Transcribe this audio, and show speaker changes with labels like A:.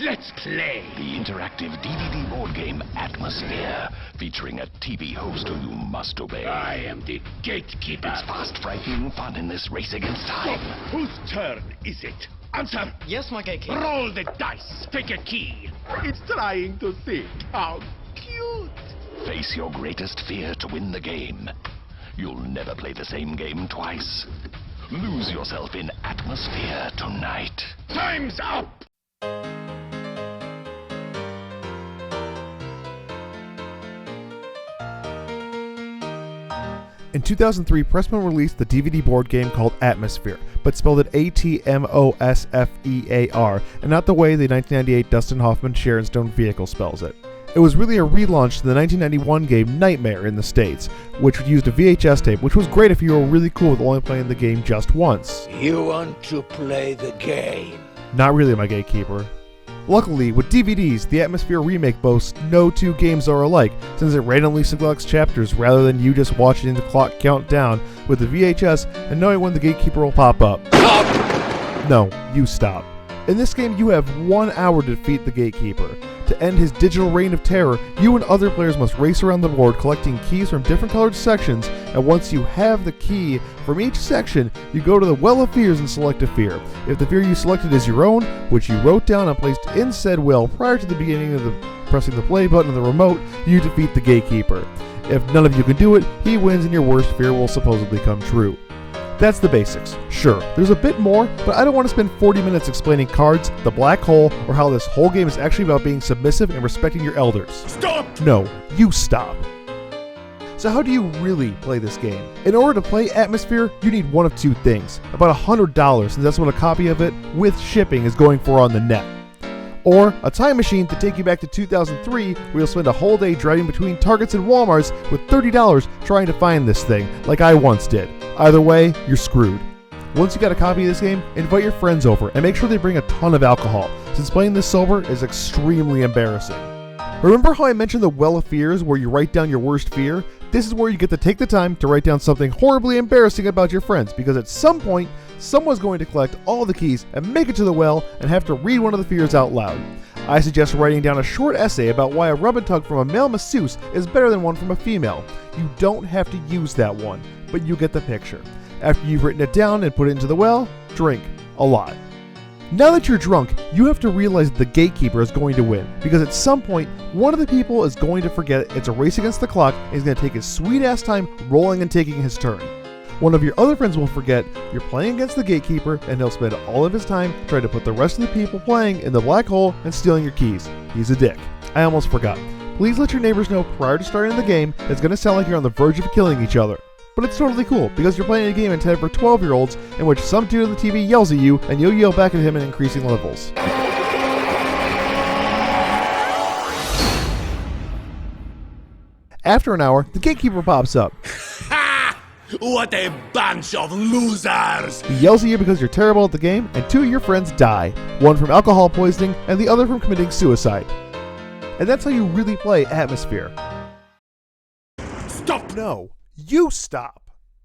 A: let's play.
B: The interactive DVD board game Atmosfear, featuring a TV host who you must obey.
A: I am the gatekeeper.
B: It's fast, frightening fun in this race against time.
A: Whose turn is it? Answer.
C: Yes, my gatekeeper.
A: Roll the dice. Pick a key. It's trying to think. How cute.
B: Face your greatest fear to win the game. You'll never play the same game twice. Lose yourself in Atmosfear tonight.
A: Time's up.
D: In 2003, Pressman released the DVD board game called Atmosfear, but spelled it Atmosfear, and not the way the 1998 Dustin Hoffman Sharon Stone vehicle spells it. It was really a relaunch to the 1991 game Nightmare in the States, which used a VHS tape, which was great if you were really cool with only playing the game just once.
E: You want to play the game?
D: Not really, my gatekeeper. Luckily, with DVDs, the Atmosphere remake boasts no two games are alike, since it randomly selects chapters rather than you just watching the clock count down with the VHS and knowing when the gatekeeper will pop up. No, you stop. In this game, you have 1 hour to defeat the gatekeeper. To end his digital reign of terror, you and other players must race around the board collecting keys from different colored sections, and once you have the key from each section, you go to the Well of Fears and select a fear. If the fear you selected is your own, which you wrote down and placed in said well prior to the beginning of pressing the play button of the remote, you defeat the gatekeeper. If none of you can do it, he wins and your worst fear will supposedly come true. That's the basics. Sure, there's a bit more, but I don't want to spend 40 minutes explaining cards, the black hole, or how this whole game is actually about being submissive and respecting your elders.
A: Stop!
D: No, you stop. So how do you really play this game? In order to play Atmosphere, you need one of two things. About $100, since that's what a copy of it, with shipping, is going for on the net. Or a time machine to take you back to 2003, where you'll spend a whole day driving between Targets and Walmarts with $30 trying to find this thing, like I once did. Either way, you're screwed. Once you got a copy of this game, invite your friends over and make sure they bring a ton of alcohol, since playing this sober is extremely embarrassing. Remember how I mentioned the Well of Fears where you write down your worst fear? This is where you get to take the time to write down something horribly embarrassing about your friends, because at some point, someone's going to collect all the keys and make it to the well and have to read one of the fears out loud. I suggest writing down a short essay about why a rub and tug from a male masseuse is better than one from a female. You don't have to use that one, but you get the picture. After you've written it down and put it into the well, drink a lot. Now that you're drunk, you have to realize that the gatekeeper is going to win, because at some point, one of the people is going to forget it's a race against the clock and he's going to take his sweet ass time rolling and taking his turn. One of your other friends will forget you're playing against the gatekeeper, and he'll spend all of his time trying to put the rest of the people playing in the black hole and stealing your keys. He's a dick. I almost forgot. Please let your neighbors know prior to starting the game that it's going to sound like you're on the verge of killing each other. But it's totally cool, because you're playing a game intended for 12-year-olds in which some dude on the TV yells at you, and you'll yell back at him in increasing levels. After an hour, the gatekeeper pops up.
E: What a bunch of losers!
D: He yells at you because you're terrible at the game, and two of your friends die. One from alcohol poisoning, and the other from committing suicide. And that's how you really play Atmosphere.
A: Stop!
D: No, you stop!